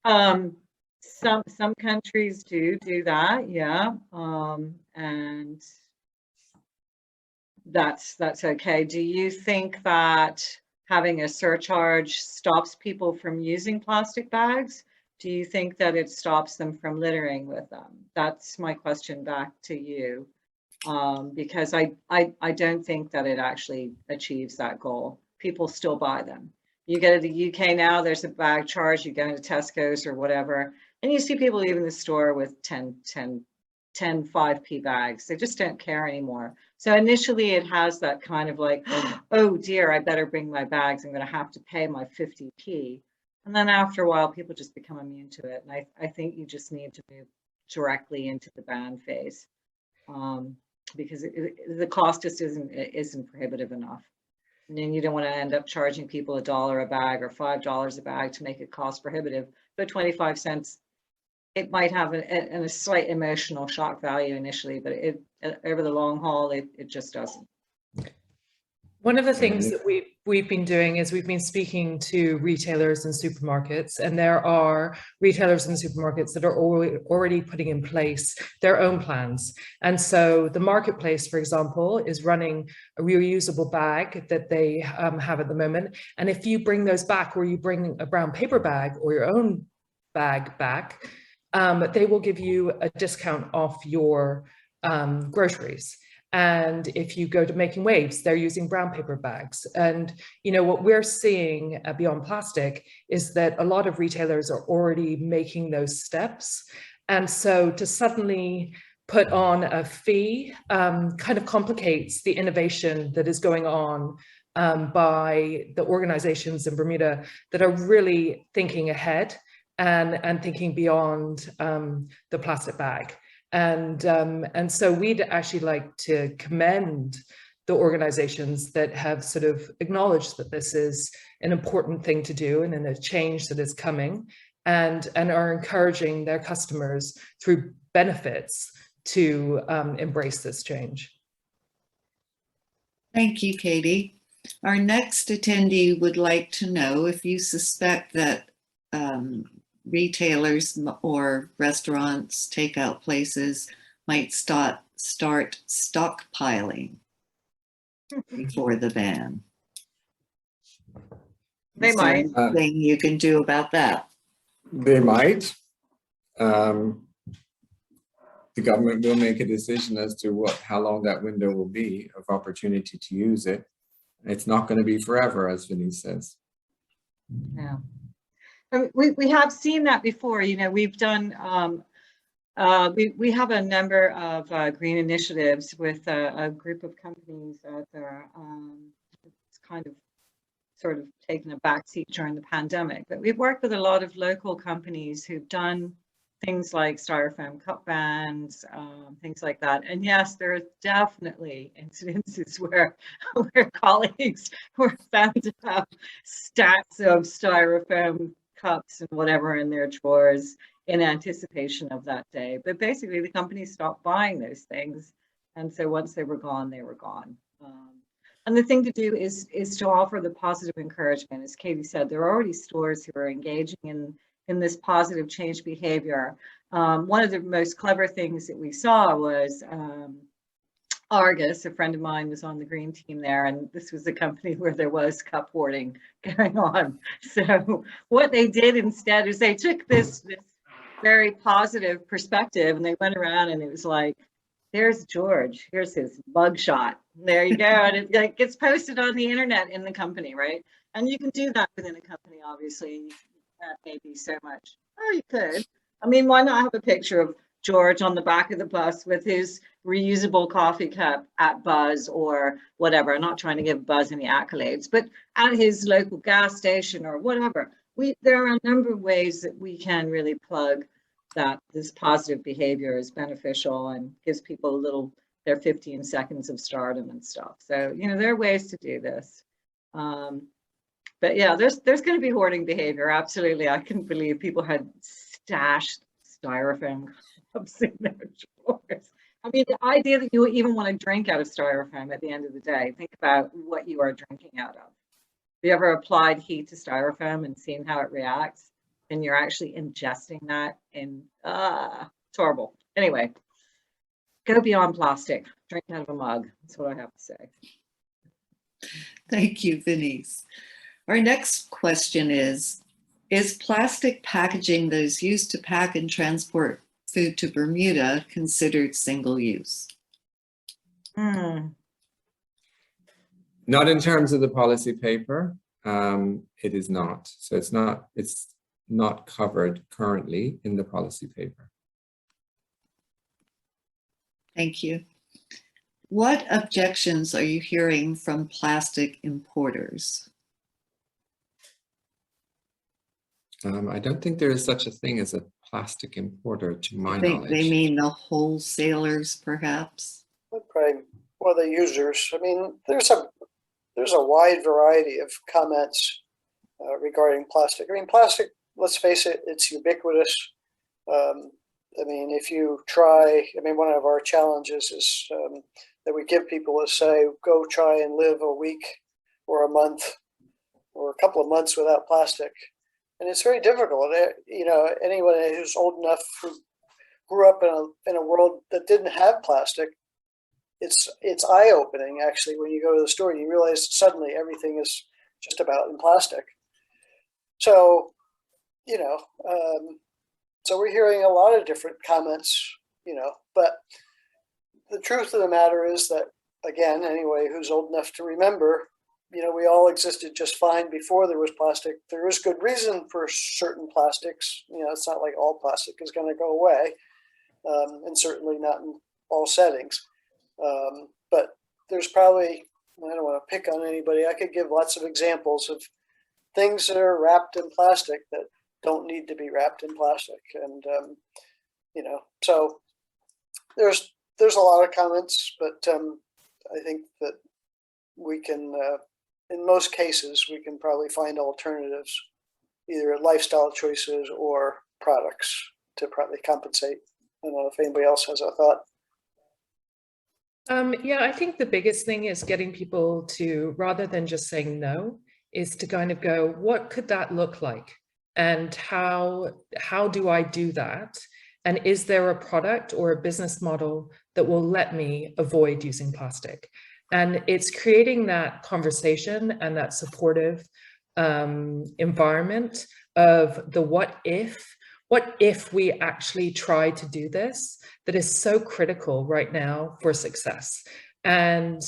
Some countries do that, yeah, and that's okay. Do you think that having a surcharge stops people from using plastic bags? Do you think that it stops them from littering with them? That's my question back to you, because I don't think that it actually achieves that goal. People still buy them. You go to the UK now, there's a bag charge. You go into Tesco's or whatever, and you see people leaving the store with 10 5p bags. They just don't care anymore. So initially it has that kind of like, oh dear, I better bring my bags. I'm going to have to pay my 50p. And then after a while, people just become immune to it. And I think you just need to move directly into the ban phase, because the cost just isn't prohibitive enough. And then you don't want to end up charging people $1 a bag or $5 a bag to make it cost prohibitive. But 25 cents, it might have a slight emotional shock value initially, but over the long haul, it just doesn't. One of the things that we've been doing is we've been speaking to retailers and supermarkets, and there are retailers and supermarkets that are already putting in place their own plans. And so the marketplace, for example, is running a reusable bag that they have at the moment. And if you bring those back, or you bring a brown paper bag or your own bag back, they will give you a discount off your groceries. And if you go to Making Waves, they're using brown paper bags. And, what we're seeing Beyond Plastic is that a lot of retailers are already making those steps. And so to suddenly put on a fee kind of complicates the innovation that is going on by the organizations in Bermuda that are really thinking ahead and thinking beyond the plastic bag. And so we'd actually like to commend the organizations that have sort of acknowledged that this is an important thing to do and a change that is coming, and are encouraging their customers through benefits to embrace this change. Thank you, Katie. Our next attendee would like to know if you suspect that retailers or restaurants, takeout places might start stockpiling before the ban. They might. Anything you can do about that? They might. The government will make a decision as to how long that window will be of opportunity to use it. It's not going to be forever, as Vanese says. Yeah. We have seen that before. We've done, we have a number of green initiatives with a group of companies that are it's kind of sort of taken a backseat during the pandemic. But we've worked with a lot of local companies who've done things like styrofoam cup bans, things like that. And yes, there are definitely incidences where colleagues were found to have stacks of styrofoam cups and whatever in their drawers in anticipation of that day. But basically the companies stopped buying those things. And so once they were gone, they were gone. And the thing to do is to offer the positive encouragement. As Katie said, there are already stores who are engaging in this positive change behavior. One of the most clever things that we saw was Argus, a friend of mine, was on the green team there, and this was a company where there was cup hoarding going on. So what they did instead is they took this very positive perspective and they went around and it was like, there's George, here's his mugshot. There you go. And it like gets posted on the internet in the company, right? And you can do that within a company, obviously. That may be so much. Oh, you could. I mean, why not have a picture of George on the back of the bus with his reusable coffee cup at Buzz or whatever? I'm not trying to give Buzz any accolades, but at his local gas station or whatever. There are a number of ways that we can really plug that this positive behavior is beneficial and gives people their 15 seconds of stardom and stuff. So, there are ways to do this. But yeah, there's going to be hoarding behavior. Absolutely. I couldn't believe people had stashed styrofoam cups in their drawers. I mean, the idea that you even want to drink out of styrofoam at the end of the day, think about what you are drinking out of. Have you ever applied heat to styrofoam and seen how it reacts? And you're actually ingesting that, and it's horrible. Anyway, go beyond plastic. Drink out of a mug. That's what I have to say. Thank you, Vanese. Our next question is plastic packaging that is used to pack and transport food to Bermuda considered single use? Not in terms of the policy paper. It is not. So it's not covered currently in the policy paper. Thank you. What objections are you hearing from plastic importers? I don't think there is such a thing as a plastic importer, to my I think knowledge. they mean the wholesalers, perhaps. Probably, or the users. I mean, there's a wide variety of comments regarding plastic. I mean, plastic, let's face it, it's ubiquitous. I mean, if you try, one of our challenges is that we give people is say, go try and live a week or a month or a couple of months without plastic. And it's very difficult. Anyone who's old enough who grew up in a world that didn't have plastic, it's eye-opening actually when you go to the store and you realize suddenly everything is just about in plastic. So, so we're hearing a lot of different comments, but the truth of the matter is that, again, anyway, who's old enough to remember, we all existed just fine before there was plastic. There is good reason for certain plastics. It's not like all plastic is going to go away, and certainly not in all settings. But there's probably, I don't want to pick on anybody. I could give lots of examples of things that are wrapped in plastic that don't need to be wrapped in plastic. And, so there's a lot of comments, but I think that we can, in most cases, we can probably find alternatives, either lifestyle choices or products to probably compensate. I don't know if anybody else has a thought. Yeah, I think the biggest thing is getting people to, rather than just saying no, is to kind of go, what could that look like? And how do I do that? And is there a product or a business model that will let me avoid using plastic? And it's creating that conversation and that supportive environment of the what if we actually try to do this, that is so critical right now for success. And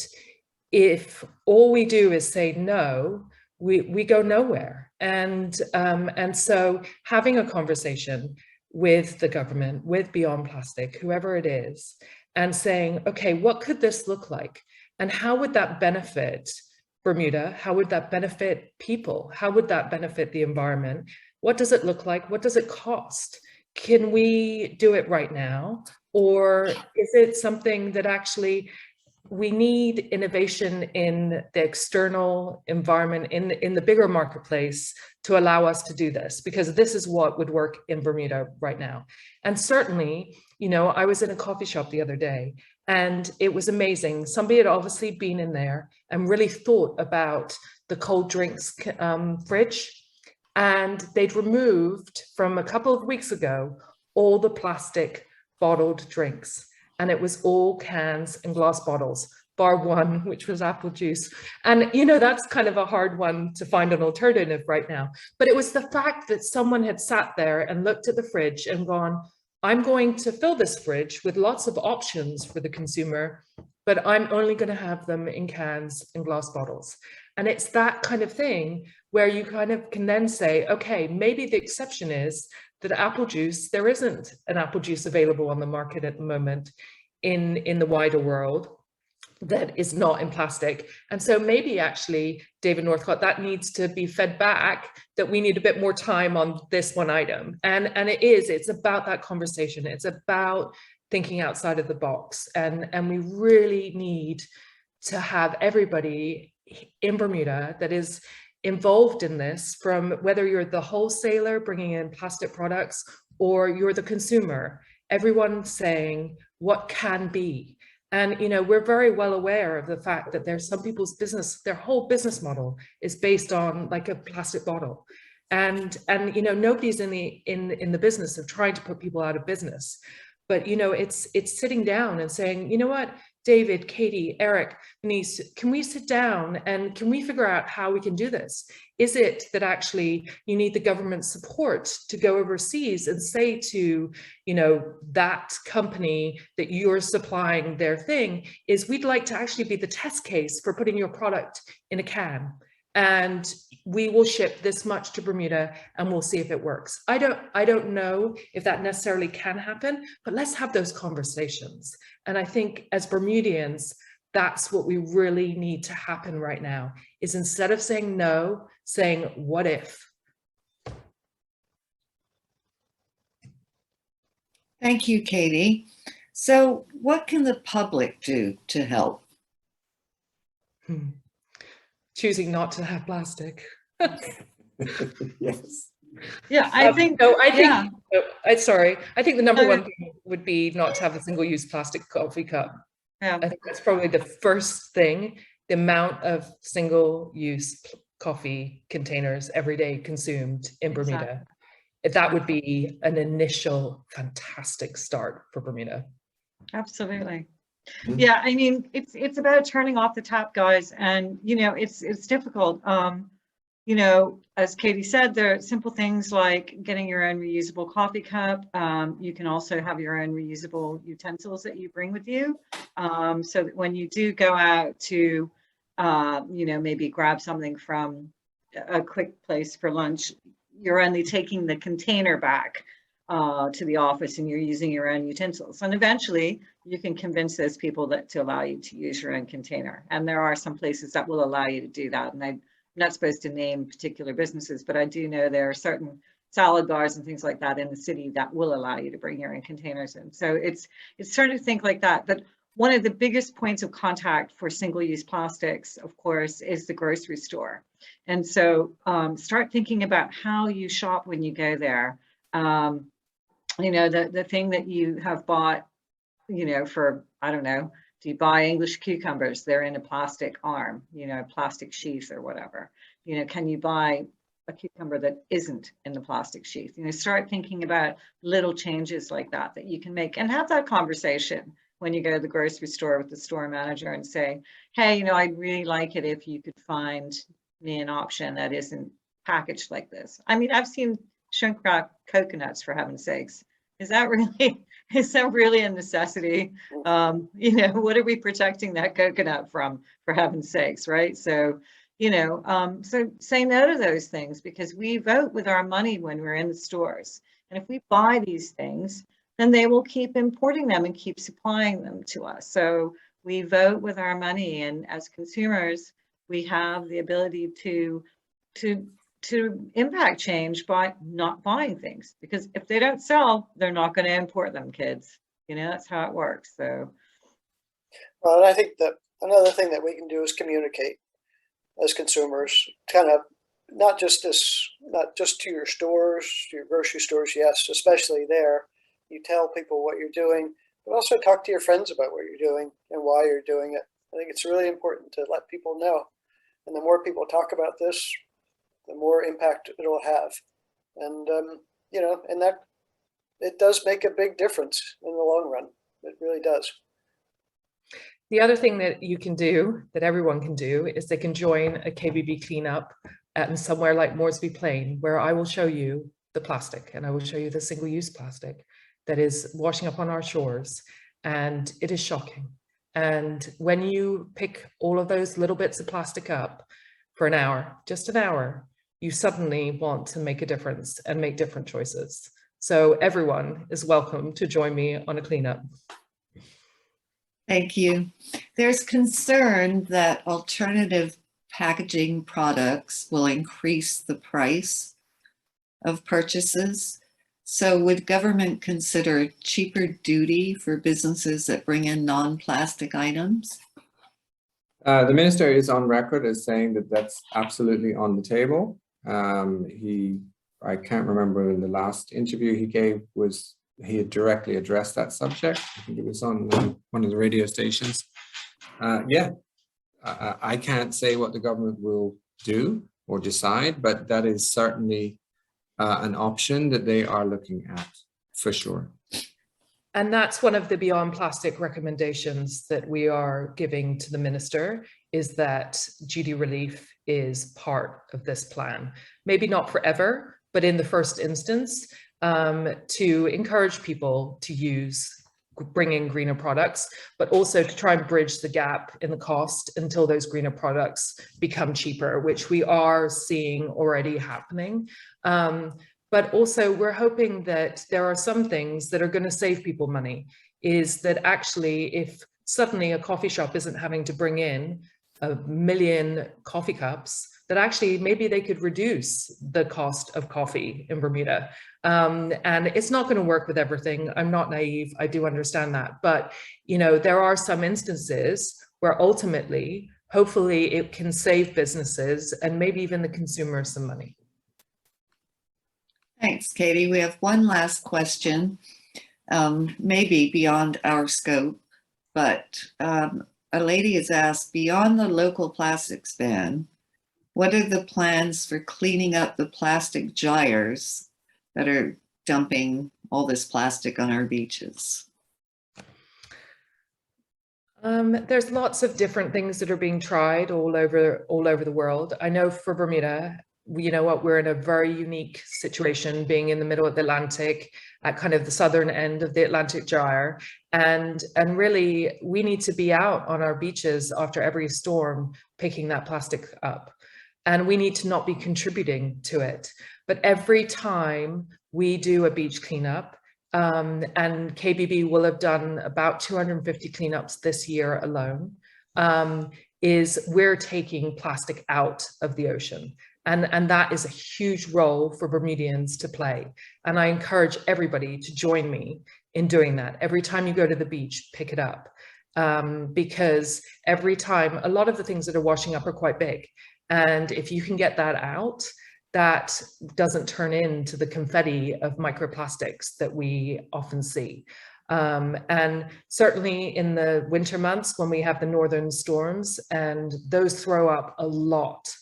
if all we do is say no, we go nowhere. And so having a conversation with the government, with Beyond Plastic, whoever it is, and saying, okay, what could this look like? And how would that benefit Bermuda? How would that benefit people? How would that benefit the environment? What does it look like? What does it cost? Can we do it right now? Or is it something that actually we need innovation in the external environment, in the bigger marketplace, to allow us to do this? Because this is what would work in Bermuda right now. And certainly, I was in a coffee shop the other day, and it was amazing. Somebody had obviously been in there and really thought about the cold drinks fridge. And they'd removed from a couple of weeks ago all the plastic bottled drinks. And it was all cans and glass bottles, bar one, which was apple juice. And, that's kind of a hard one to find an alternative right now. But it was the fact that someone had sat there and looked at the fridge and gone, I'm going to fill this fridge with lots of options for the consumer, but I'm only going to have them in cans and glass bottles. And it's that kind of thing where you kind of can then say, okay, maybe the exception is that apple juice, there isn't an apple juice available on the market at the moment in the wider world. that is not in plastic. And so maybe actually, David Northcott, that needs to be fed back, that we need a bit more time on this one item. And it's about that conversation. It's about thinking outside of the box. And we really need to have everybody in Bermuda that is involved in this, from whether you're the wholesaler bringing in plastic products or you're the consumer, everyone saying what can be. And, you know, we're very well aware of the fact that there's some people's business, their whole business model is based on like a plastic bottle. And you know, nobody's in the business of trying to put people out of business. But, you know, it's sitting down and saying, you know what, David, Katie, Erich, Vanese, can we sit down and can we figure out how we can do this? Is it that actually you need the government support to go overseas and say to, you know, that company that you're supplying their thing is, we'd like to actually be the test case for putting your product in a can, and we will ship this much to Bermuda and we'll see if it works. I don't know if that necessarily can happen, but let's have those conversations. And I think as Bermudians, that's what we really need to happen right now, is instead of saying no, saying what if. Thank you, Katie. So what can the public do to help? Choosing not to have plastic. Yes. Yeah, I think, no, I think, yeah. sorry, I think the number one thing would be not to have a single-use plastic coffee cup. Yeah. I think that's probably the first thing. The amount of single-use coffee containers every day consumed in Bermuda. Exactly. That would be an initial fantastic start for Bermuda. Absolutely. Yeah, I mean, it's about turning off the tap, guys, and you know, it's difficult. You know, as Katie said, there are simple things like getting your own reusable coffee cup. You can also have your own reusable utensils that you bring with you, so that when you do go out to, you know, maybe grab something from a quick place for lunch, you're only taking the container back to the office and you're using your own utensils. And eventually you can convince those people that to allow you to use your own container. And there are some places that will allow you to do that. And I'm not supposed to name particular businesses, but I do know there are certain salad bars and things like that in the city that will allow you to bring your own containers in. So it's starting to think like that. But one of the biggest points of contact for single-use plastics, of course, is the grocery store. And so start thinking about how you shop when you go there. You know, the thing that you have bought, you know, for, I don't know, do you buy English cucumbers? They're in a plastic arm, you know, plastic sheath or whatever. You know, can you buy a cucumber that isn't in the plastic sheath? You know, start thinking about little changes like that that you can make, and have that conversation when you go to the grocery store with the store manager and say, hey, you know, I'd really like it if you could find me an option that isn't packaged like this. I mean, I've seen shrink wrap coconuts, for heaven's sakes. Is that really a necessity? You know, what are we protecting that coconut from, for heaven's sakes, right? So, you know, so say no to those things, because we vote with our money when we're in the stores. And if we buy these things, then they will keep importing them and keep supplying them to us. So we vote with our money, and as consumers, we have the ability to impact change by not buying things, because if they don't sell, they're not going to import them, kids. You know, that's how it works. So, well, and I think that another thing that we can do is communicate as consumers, kind of not just to your stores, to your grocery stores, yes, especially there. You tell people what you're doing, but also talk to your friends about what you're doing and why you're doing it. I think it's really important to let people know. And the more people talk about this, the more impact it'll have. And, you know, and that it does make a big difference in the long run. It really does. The other thing that you can do, that everyone can do, is they can join a KBB cleanup at somewhere like Moresby Plain, where I will show you the plastic, and I will show you the single-use plastic that is washing up on our shores. And it is shocking. And when you pick all of those little bits of plastic up for an hour, just an hour, you suddenly want to make a difference and make different choices. So everyone is welcome to join me on a cleanup. Thank you. There's concern that alternative packaging products will increase the price of purchases. So would government consider cheaper duty for businesses that bring in non-plastic items? The minister is on record as saying that that's absolutely on the table. I can't remember in the last interview he gave he had directly addressed that subject. I think it was on one of the radio stations. Yeah, I can't say what the government will do or decide, but that is certainly an option that they are looking at for sure. And that's one of the Beyond Plastic recommendations that we are giving to the minister, is that duty relief is part of this plan. Maybe not forever, but in the first instance, to encourage people to bring in greener products, but also to try and bridge the gap in the cost until those greener products become cheaper, which we are seeing already happening. But also we're hoping that there are some things that are going to save people money, is that actually if suddenly a coffee shop isn't having to bring in 1 million coffee cups, that actually maybe they could reduce the cost of coffee in Bermuda. And it's not going to work with everything. I'm not naive. I do understand that. But, you know, there are some instances where ultimately, hopefully it can save businesses and maybe even the consumer some money. Thanks, Katie. We have one last question, maybe beyond our scope, but a lady has asked, beyond the local plastics ban, what are the plans for cleaning up the plastic gyres that are dumping all this plastic on our beaches? There's lots of different things that are being tried all over the world. I know for Bermuda, you know what, we're in a very unique situation, being in the middle of the Atlantic, at kind of the southern end of the Atlantic Gyre, and really we need to be out on our beaches after every storm picking that plastic up, and we need to not be contributing to it. But every time we do a beach cleanup, and KBB will have done about 250 cleanups this year alone, is we're taking plastic out of the ocean. And that is a huge role for Bermudians to play. And I encourage everybody to join me in doing that. Every time you go to the beach, pick it up. Because every time, a lot of the things that are washing up are quite big. And if you can get that out, that doesn't turn into the confetti of microplastics that we often see. And certainly in the winter months when we have the northern storms, and those throw up a lot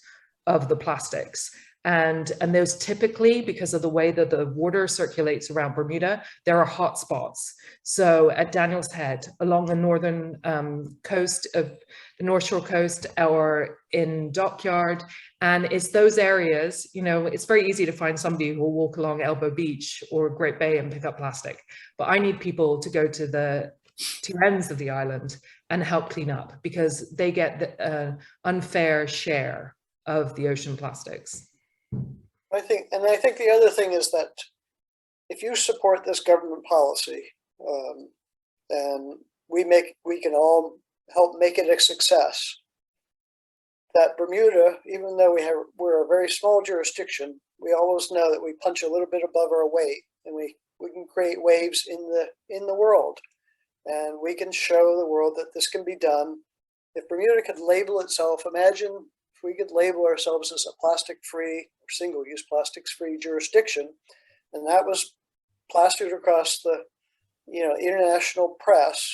of the plastics. And those typically, because of the way that the water circulates around Bermuda, there are hot spots. So at Daniel's Head, along the northern coast of the North Shore coast, or in Dockyard, and it's those areas, you know, it's very easy to find somebody who will walk along Elbow Beach or Great Bay and pick up plastic. But I need people to go to the two ends of the island and help clean up, because they get the unfair share of the ocean plastics. I think the other thing is that if you support this government policy, and we can all help make it a success, that Bermuda, even though we're a very small jurisdiction, we always know that we punch a little bit above our weight, and we can create waves in the world, and we can show the world that this can be done. If Bermuda could label itself, imagine if we could label ourselves as a plastic-free or single-use plastics-free jurisdiction, and that was plastered across the international press,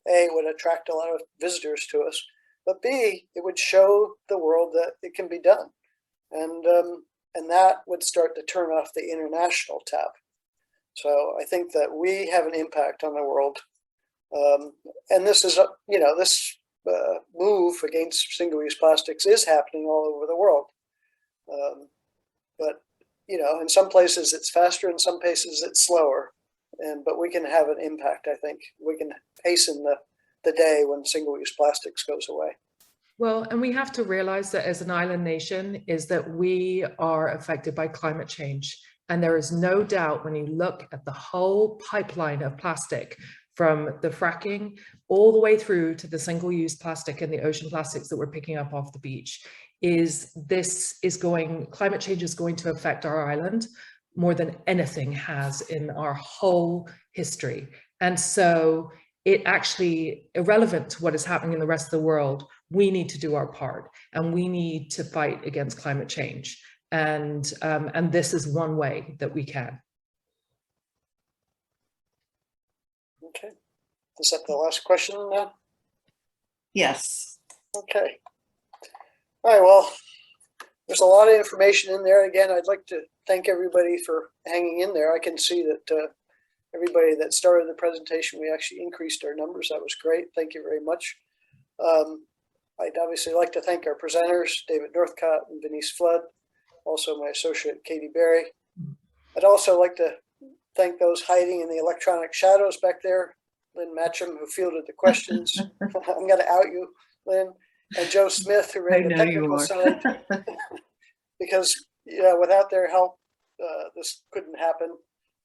A, would attract a lot of visitors to us, but B, it would show the world that it can be done, and that would start to turn off the international tap. So I think that we have an impact on the world, and this is this move against single-use plastics is happening all over the world, but in some places it's faster, in some places it's slower, but we can have an impact. I think we can hasten the day when single-use plastics goes away. Well, and we have to realize that as an island nation is that we are affected by climate change. And there is no doubt when you look at the whole pipeline of plastic from the fracking all the way through to the single-use plastic and the ocean plastics that we're picking up off the beach, climate change is going to affect our island more than anything has in our whole history. And so it actually, irrelevant to what is happening in the rest of the world, we need to do our part, and we need to fight against climate change. And this is one way that we can. Okay. Is that the last question now? Yes. Okay. All right, well, there's a lot of information in there. Again, I'd like to thank everybody for hanging in there. I can see that everybody that started the presentation, we actually increased our numbers. That was great. Thank you very much. I'd obviously like to thank our presenters, David Northcott and Vanese Flood, also my associate, Katie Berry. I'd also like to thank those hiding in the electronic shadows back there, Lynn Matcham, who fielded the questions. I'm going to out you, Lynn, and Joe Smith, who ran the technical side, because without their help, this couldn't happen.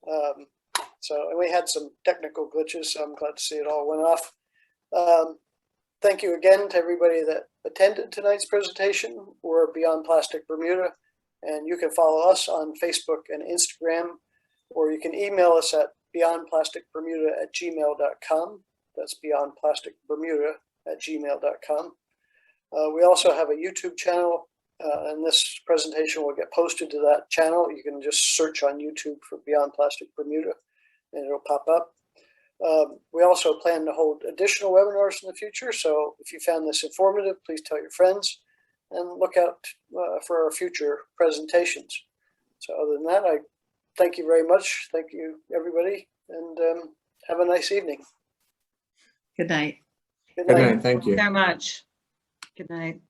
And we had some technical glitches, so I'm glad to see it all went off. Thank you again to everybody that attended tonight's presentation. We're Beyond Plastic Bermuda, and you can follow us on Facebook and Instagram, or you can email us at beyondplasticbermuda@gmail.com. That's beyondplasticbermuda@gmail.com. We also have a YouTube channel, and this presentation will get posted to that channel. You can just search on YouTube for Beyond Plastic Bermuda, and it'll pop up. We also plan to hold additional webinars in the future, so if you found this informative, please tell your friends and look out for our future presentations. So other than that, I thank you very much. Thank you, everybody, and have a nice evening. Good night. Good Good night. night. Thank you. So much. Good night.